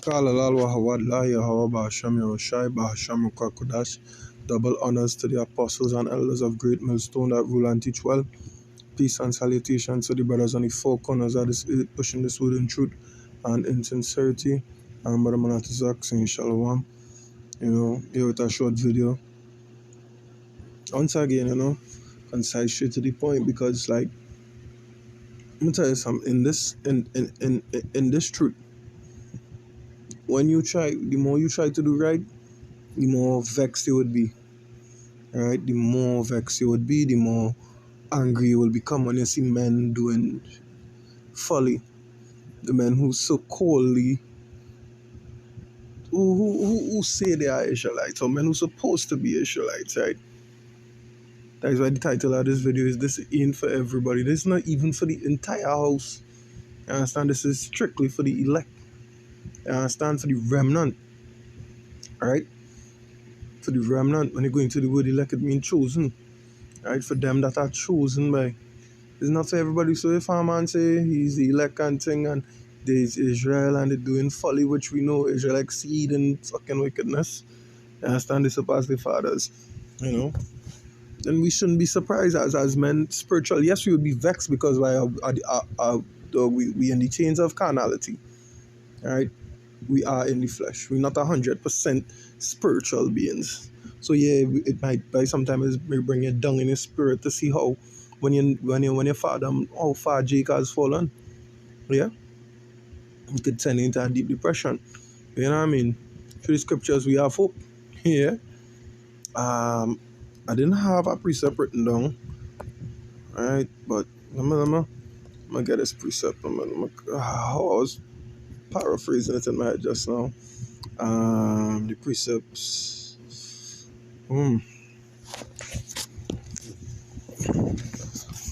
Qala lal wa hawad la Yahwa Bahasham Yahushai Bahasham Kodash. Double honors to the apostles and elders of Great Millstone that rule and teach well. Peace and salutations to the brothers on the four corners of this earth, pushing this word in truth and in sincerity. And Brother Manatizak saying Shalom. Here with a short video. Once again, concise, straight to the point, because like let me tell you something, in this truth, when you try, the more you try to do right, the more vexed you would be. Right? The more vexed you would be, the more angry you will become when you see men doing folly. The men who so coldly who say they are Israelites, or men who supposed to be Israelites, right? That is why the title of this video is "This ain't for everybody." This is not even for the entire house. You understand? This is strictly for the elect. You understand? For the remnant. Alright? For the remnant. When you go into the word elect, it means chosen. Right? For them that are chosen by. It's not for everybody. So if a man say he's the elect and thing, and there's Israel and they're doing folly, which we know Israel exceed in fucking wickedness. You understand? They surpass their fathers. Then we shouldn't be surprised as men spiritual. Yes, we would be vexed because we in the chains of carnality. Right? We are in the flesh. We're not 100% spiritual beings. So yeah, it might by sometimes bring you down in your spirit to see how when you fathom how far Jake has fallen. Yeah, it could send you into a deep depression. You know what I mean? Through the scriptures we have hope. Yeah. I didn't have a precept written down. Alright, but I'm gonna get this precept. I was paraphrasing it in my head just now. The precepts. I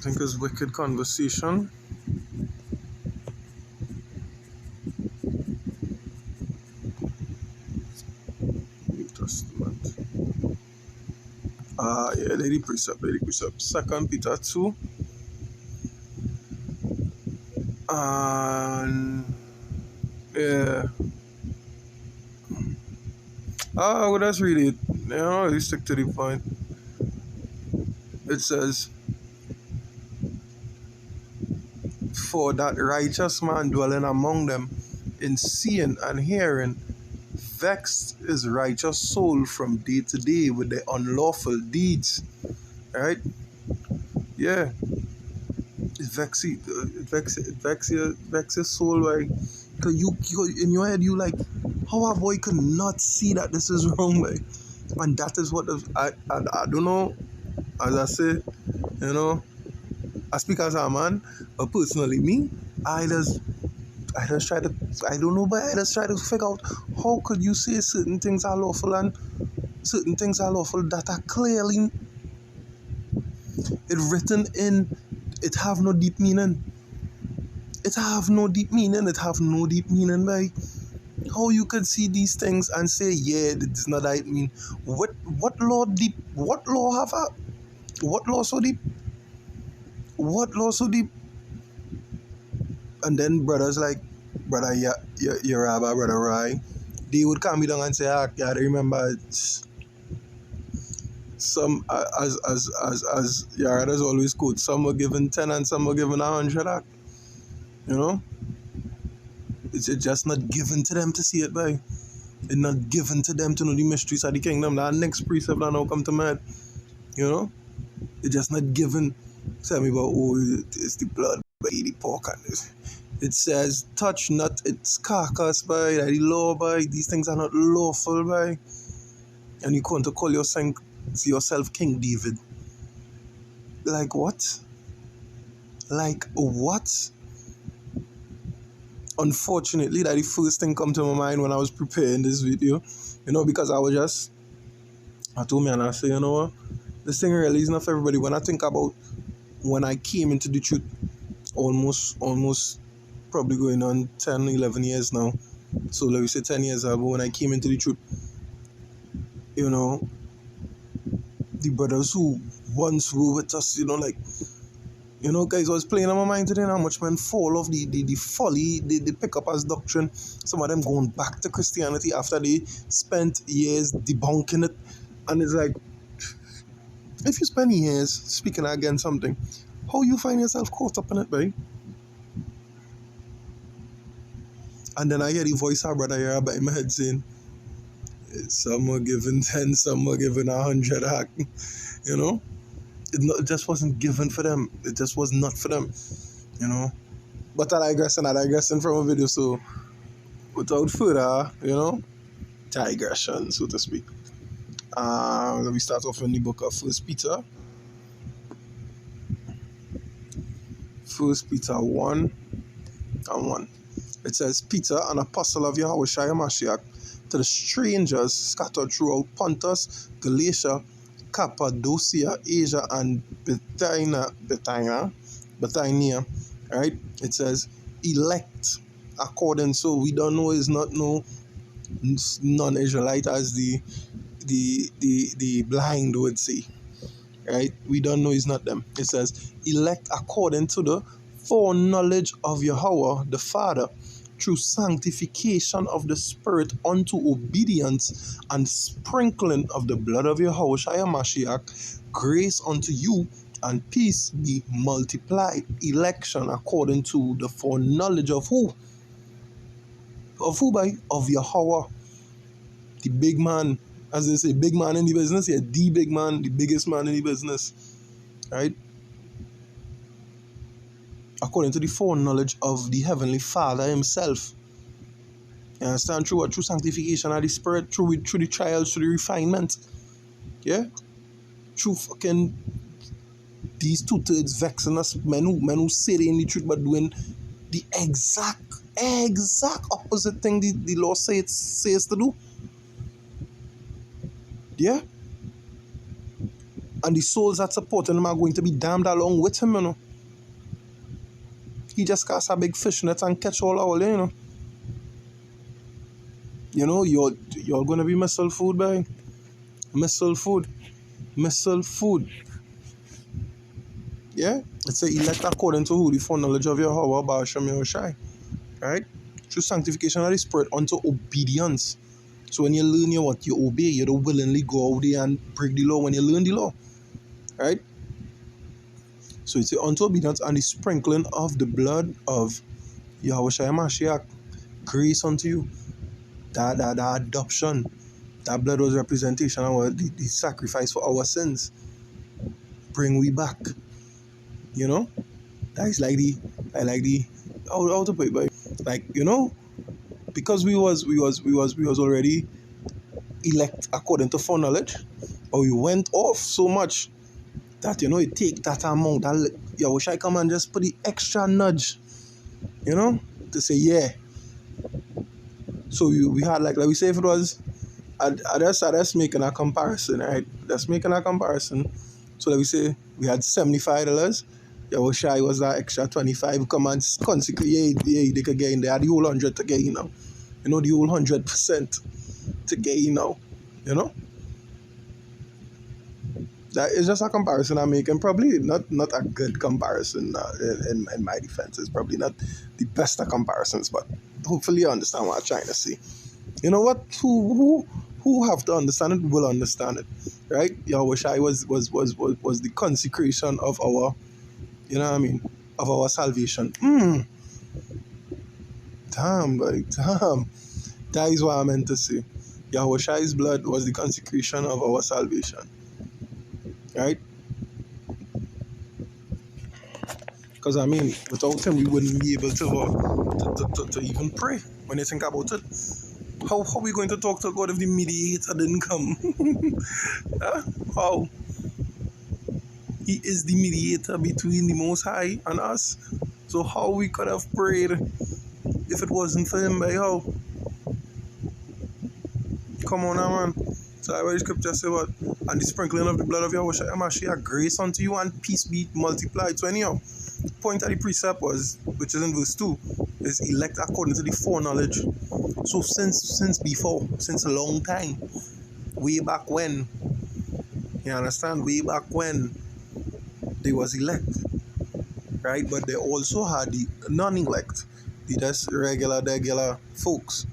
think it's wicked conversation. New Testament. Yeah, lady precept. 2 Peter 2. And yeah. Well, let's read it. You stick to the point. It says, "For that righteous man dwelling among them in seeing and hearing vexed his righteous soul from day to day with their unlawful deeds." Right? Yeah. It vex your soul, right? Cause you in your head you like, how a boy could not see that this is wrong, right? And that is what I don't know. As I say, I speak as a man, but personally me, I just try to, I don't know, but I just try to figure out how could you say certain things are lawful and certain things are lawful that are clearly written in, it have no deep meaning. It have no deep meaning, by how you could see these things and say, yeah, this is not that it mean. What law deep? What law have a? What law so deep? What law so deep? And then brothers like brother Yaraba, brother Rai, they would come down and say, I remember some as Yaradas always quote, some were given 10 and some were given 100. It's just not given to them to see it, by. It's not given to them to know the mysteries of the kingdom. That next precept that now come to mind. It's just not given. Tell me about, it's the blood by the pork and this. It says, touch not its carcass, by the law, by these things are not lawful, by. And you want to call yourself King David. Like what? Unfortunately, that the first thing come to my mind when I was preparing this video, because I told me and I say, what? This thing really is not for everybody. When I think about when I came into the truth, almost probably going on 10, 11 years now. So let me say 10 years ago when I came into the truth, the brothers who once were with us, You know, guys, I was playing on my mind today how much men fall off the folly they pick up as doctrine. Some of them going back to Christianity after they spent years debunking it. And it's like, if you spend years speaking against something, how you find yourself caught up in it, right? And then I hear the voice of our brother here in my head saying, some are giving 10, some are giving 100 hack. You know? It just wasn't given for them. It just was not for them. You know? But I digressing from a video, so without further, digression, so to speak. Let me start off in the book of First Peter. First Peter 1 and 1. It says, Peter, an apostle of Yahushua Mashiach, to the strangers scattered throughout Pontus, Galatia, Cappadocia, Asia, and Bithynia, right? It says, elect according, so we don't know is not no non-Israelite as the blind would say, right? We don't know is not them. It says, elect according to the foreknowledge of Yahweh the Father, through sanctification of the Spirit unto obedience and sprinkling of the blood of Yahushua Mashiach, grace unto you and peace be multiplied. Election according to the foreknowledge of who? Of who, by? Of Yahweh, the big man. As they say, big man in the business. Yeah, the big man, the biggest man in the business. Right? According to the foreknowledge of the Heavenly Father himself. You understand? Through what? Through sanctification of the Spirit, through the trials, through the refinement. Yeah? Through fucking these 2/3 vexing us, men who say they in the truth but doing the exact opposite thing the law says to do. Yeah? And the souls that support him are going to be damned along with him, you know. He just cast a big fish net and catch all, you know. You know, you're going to be missile food, boy. Missile food. Yeah? It's a elect according to who? The foreknowledge of Yahweh, Ba'ashem Yahushai. Right? Through sanctification of the Spirit unto obedience. So when you learn you obey, you don't willingly go out there and break the law when you learn the law. Right? So it's unto obedience and the sprinkling of the blood of Yahushua Mashiach. Grace unto you. That adoption. That blood was representation of the sacrifice for our sins. Bring we back. You know? That is like how to put it, but like, you know, because we was already elect according to foreknowledge, but we went off so much that, you know, it take that amount that Yahushua come and just put the extra nudge, you know, to say, yeah. So we had like we say, if it was, I just making a comparison, right? Just making a comparison. So let we say we had $75. Yahushua was that extra 25. Come and consecrate, yeah, they could get in there. The whole 100 to get in now. You know, the whole 100% to get in now. You know? That is just a comparison I'm making. Probably not a good comparison in my defense. It's probably not the best of comparisons, but hopefully you understand what I'm trying to say. You know what? Who have to understand it will understand it, right? Yahushua was the consecration of our, you know what I mean, of our salvation. Damn, like, damn. That is what I meant to say. Yahushua's blood was the consecration of our salvation. Right? Because, I mean, without him, we wouldn't be able to even pray when you think about it. How are we going to talk to God if the mediator didn't come? Huh? How? He is the mediator between the Most High and us. So how we could have prayed if it wasn't for him, by how? Come on now, man. So I read scripture say what? And the sprinkling of the blood of Yahushua Mashiach, grace unto you and peace be multiplied. So anyhow, the point of the precept was, which is in verse 2, is elect according to the foreknowledge. So since before, since a long time, way back when, you understand? Way back when they was elect. right? But they also had the non-elect, the just regular folks.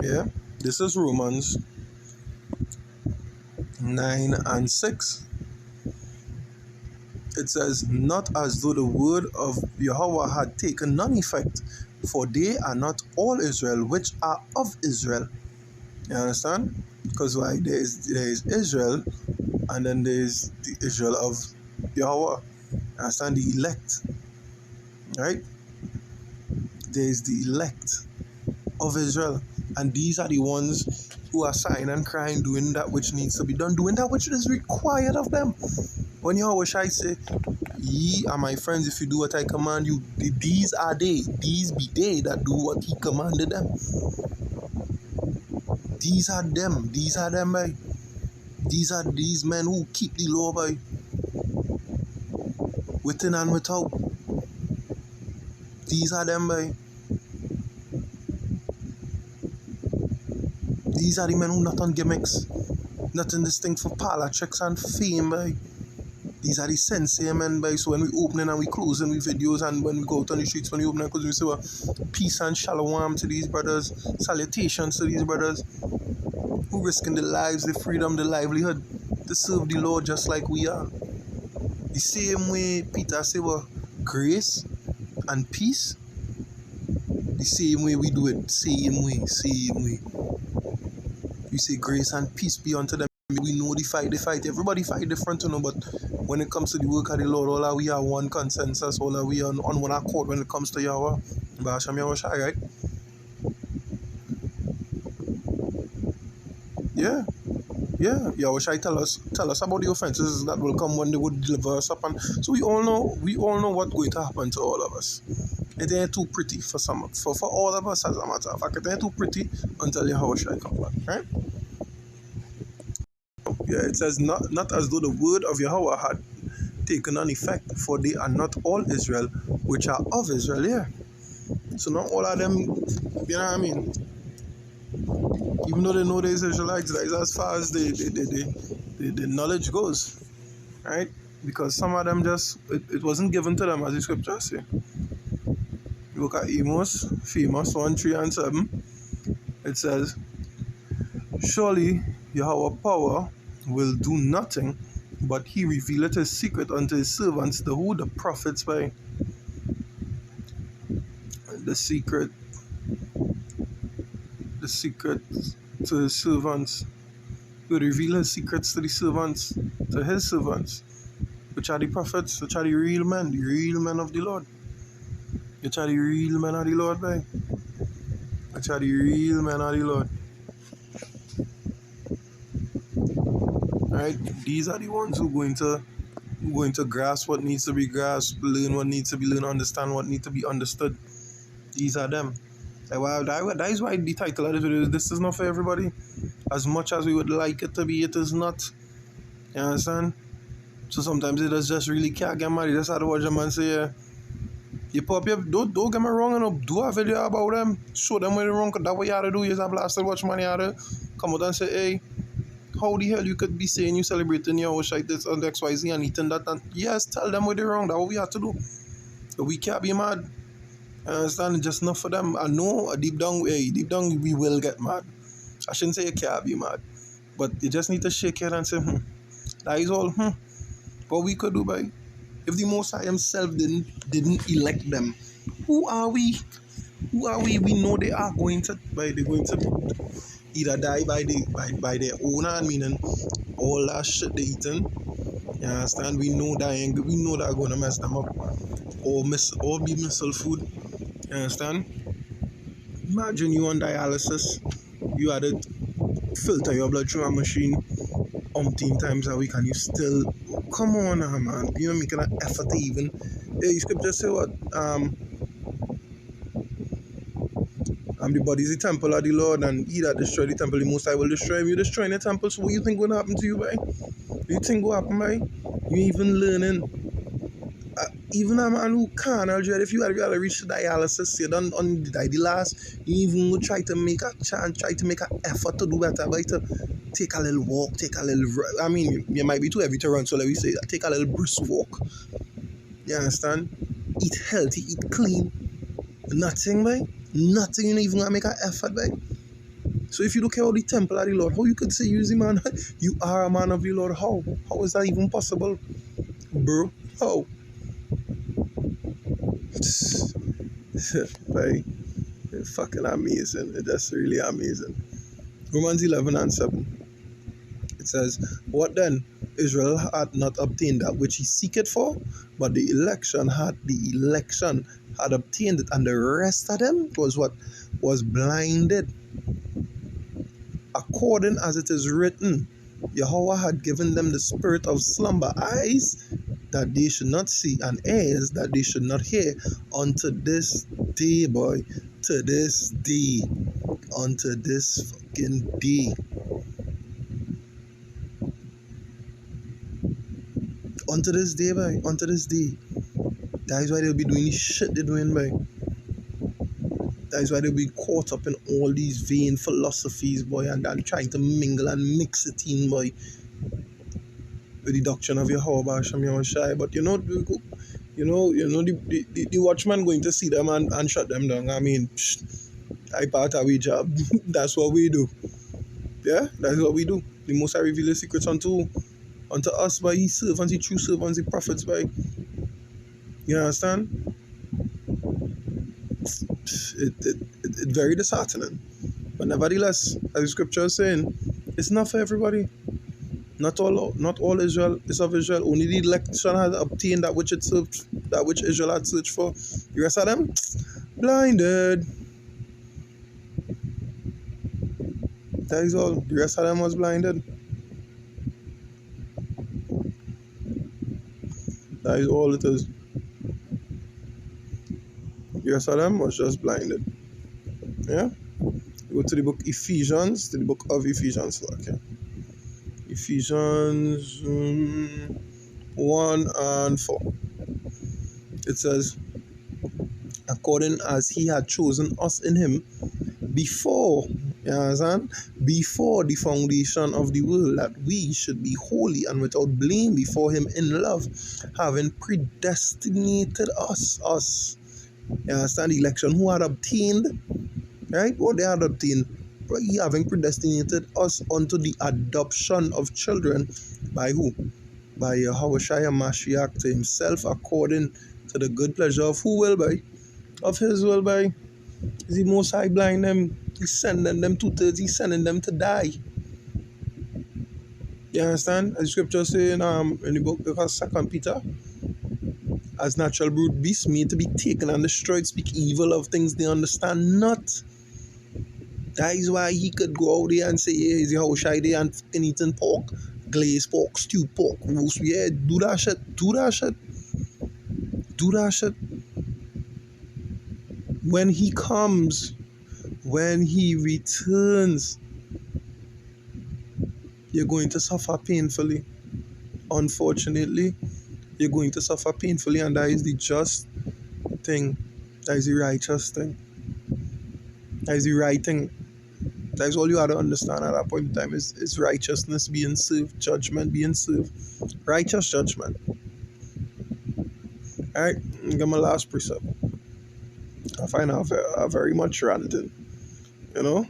Yeah, this is Romans 9 and 6. It says, "Not as though the word of Yahweh had taken none effect, for they are not all Israel which are of Israel." You understand? Because why? There is Israel, and then there is the Israel of Yahweh. Understand? The elect, right? There is the elect of Israel, and these are the ones who are sighing and crying, doing that which needs to be done, doing that which is required of them. When Yahweh Shai say, "Ye are my friends if you do what I command you," these are they. These be they that do what He commanded them. These are them. These are them, boy. These are these men who keep the law, boy, within and without. These are them, boy. These are the men who not on gimmicks, not in this thing for parlor tricks and fame, boy. These are the sensei men, boy. So when we opening and we closing with videos, and when we go out on the streets, when we open and close, we say, well, peace and shalom to these brothers, salutations to these brothers who risking their lives, their freedom, their livelihood to serve the Lord just like we are. The same way Peter said, well, grace and peace, the same way we do it, same way. We say grace and peace be unto them. We know they fight. Everybody fight different, but when it comes to the work of the Lord, all are we are one consensus, all are we on one accord when it comes to Yahweh. Basham Yahweh Shai, right? Yeah. Yahweh Shai tell us about the offenses that will come when they would deliver us up, and so we all know what's going to happen to all of us. It ain't too pretty for all of us, as a matter of fact. It ain't too pretty until Yahweh Shai comes back, right? Yeah, it says, not as though the word of Yahweh had taken on effect, for they are not all Israel which are of Israel. Yeah. So not all of them, you know what I mean? Even though they know they're Israelites, that is as far as the knowledge goes, right? Because some of them just, it wasn't given to them, as the scriptures say. You look at Amos 1:3-7. It says, "Surely Yahweh power will do nothing, but He revealeth His secret unto His servants, the prophets, by the secret to His servants. He will reveal His secrets to the servants, to His servants, which are the prophets, which are the real men of the Lord. Which are the real men of the Lord, by which are the real men of the Lord. Right? These are the ones who are going to grasp what needs to be grasped, learn what needs to be learned, understand what needs to be understood. These are them. That is why the title of this video is, "This is not for everybody." As much as we would like it to be, it is not. You understand? So sometimes it just really can't get mad. You just have to watch them and say, yeah, you pop up, don't get me wrong, do a video about them, show them where they're wrong, because that's what you have to do. You have blasted watch money, you have to come out and say, hey, how the hell you could be saying you celebrating your shite this on the XYZ and eating that, and yes, tell them where they're wrong. That's what we have to do. But we can't be mad. I understand? Just not for them. I know deep down we will get mad. I shouldn't say you can't be mad, but you just need to shake your head and say, that is all. What we could do, by if the Most High Himself didn't elect them, who are we? We know they are going to, they're going to either die by their own hand, meaning all that shit they eating. You understand? We know that going to mess them up, or be missile food. You understand? Imagine you on dialysis, you had to filter your blood through a machine umpteen times a week, and you still, come on now, man. You're making an effort to even. You scripture say what? The body is the temple of the Lord, and he that destroy the temple, the Most High will destroy him. You destroying the temple, so what you think going to happen to you, boy? You think what happen, boy? You even learning. Even a man who can't, if you had to reach dialysis, you done on the last, you even would try to make a chance, try to make an effort to do better, by to take a little walk, I mean, you might be too heavy to run, so let me say, take a little brisk walk. You understand? eat healthy, eat clean. Nothing, boy. Nothing. You don't even make an effort, boy. So if you look at all the temple of the Lord, how you could say you is a man? You are a man of the Lord. How? How is that even possible? Bro, how? Boy, it's fucking amazing. That's really amazing. Romans 11:7. It says, what then? Israel had not obtained that which he seeketh for, but the election had obtained it, and the rest of them was what? Was blinded. According as it is written, Yahweh had given them the spirit of slumber, eyes that they should not see, and ears that they should not hear, unto this day, boy. To this day. Unto this fucking day. Unto this day, boy. Unto this day. That is why they'll be doing the shit they're doing, boy. That is why they'll be caught up in all these vain philosophies, boy, and trying to mingle and mix it in, boy, with the doctrine of Yahweh Basham Yahushai. But the watchman going to see them and shut them down. I mean, I part of our job. That's what we do. Yeah, that's what we do. The Most High reveal the secrets unto us by his servants, the true servants, the prophets, by. You understand? It's very disheartening. But nevertheless, as the scripture is saying, it's not for everybody. Not all Israel is of Israel. Only the election has obtained that which Israel had searched for. The rest of them, blinded. That is all. The rest of them was blinded. That is all it is. The rest of them was just blinded. Yeah? Go to the book Ephesians, to the book of Ephesians. Okay. Ephesians 1:4. It says, according as he had chosen us in him before, you understand? Before the foundation of the world, that we should be holy and without blame before him in love, having predestinated us. You understand? The election who had obtained, right? What they had obtained, he having predestinated us unto the adoption of children by who? By Yahweh Mashiach to himself, according to the good pleasure of who will by? Of his will by. Is the Most High blind them? He's sending them 2/3, he's sending them to die. You understand? As the scripture saying in the book of 2 Peter, as natural brute beasts made to be taken and destroyed, speak evil of things they understand not. That is why he could go out there and say, yeah, he's how shy they and fucking eating pork, glazed pork, stewed pork, roast. Yeah, do that shit. When he comes, when he returns, you're going to suffer painfully. Unfortunately, you're going to suffer painfully, and that is the just thing. That is the righteous thing. That is the right thing. That is all you have to understand at that point in time is righteousness being served, judgment being served. Righteous judgment. Alright, get my last precept. I find out very much ranting.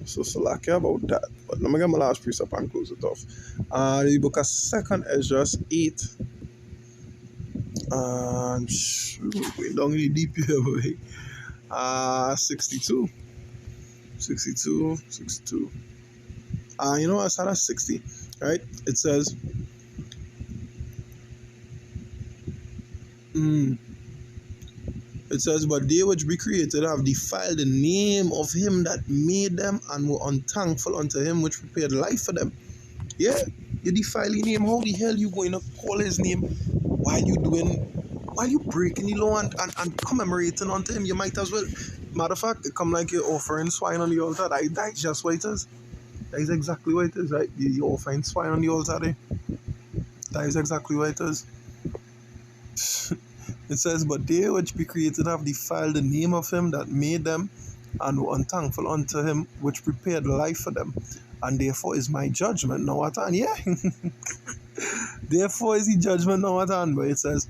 So lucky about that. But let me get my last precept and close it off. The book of 2nd Ezra 8. And going down in the deep here, boy. 62. I started at 60. Right? It says, it says, but they which be created have defiled the name of him that made them, and were unthankful unto him which prepared life for them. Yeah, you defile the name. How the hell you going to call his name while you breaking the law and commemorating unto him? You might as well. Matter of fact, it come like you're offering swine on the altar. That's just what it is. That is exactly what it is, right? You're offering swine on the altar there. That is exactly what it is. It says, but they which be created have defiled the name of him that made them, and were unthankful unto him which prepared life for them. And therefore is my judgment now at hand. Yeah. Therefore is the judgment now at hand. But it says,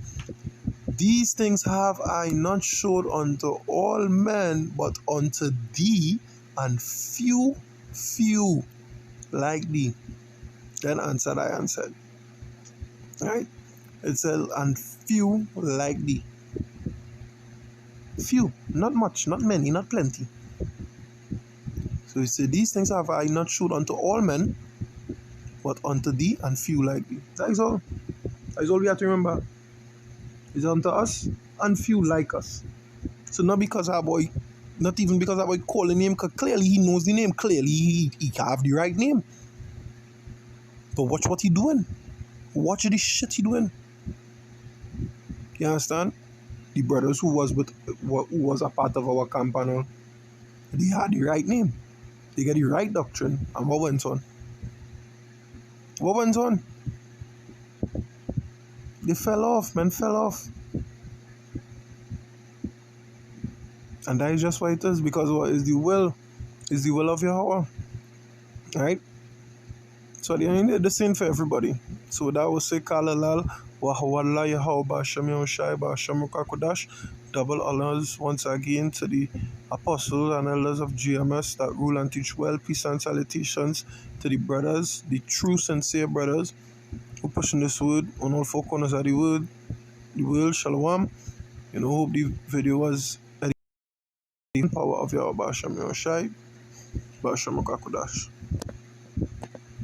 These things have I not showed unto all men, but unto thee, and few like thee. Then answered I and said, right? It said, and few like thee. Few, not much, not many, not plenty. So he said, these things have I not showed unto all men, but unto thee and few like thee. That is all. That is all we have to remember. It's unto us and few like us. So not because our boy, not even because our boy call the name, because clearly he knows the name. Clearly he have the right name. But watch what he doing. Watch the shit he doing. You understand? The brothers who was a part of our camp and all, they had the right name. They got the right doctrine. And what went on? What went on? They fell off, man, fell off. And that is just what it is, because what is the will? Is the will of Yahweh. Right? So at the end of the same for everybody. So that was say Kalalal, Wahawalla Yahweh Basham Yoshai Basham Kakodash. Double honors once again to the apostles and elders of GMS that rule and teach well. Peace and salutations to the brothers, the true sincere brothers who pushing this word on all four corners of the world, shalom. Hope the video was the power of Yahweh Basham Yoshai Basham Kakodash.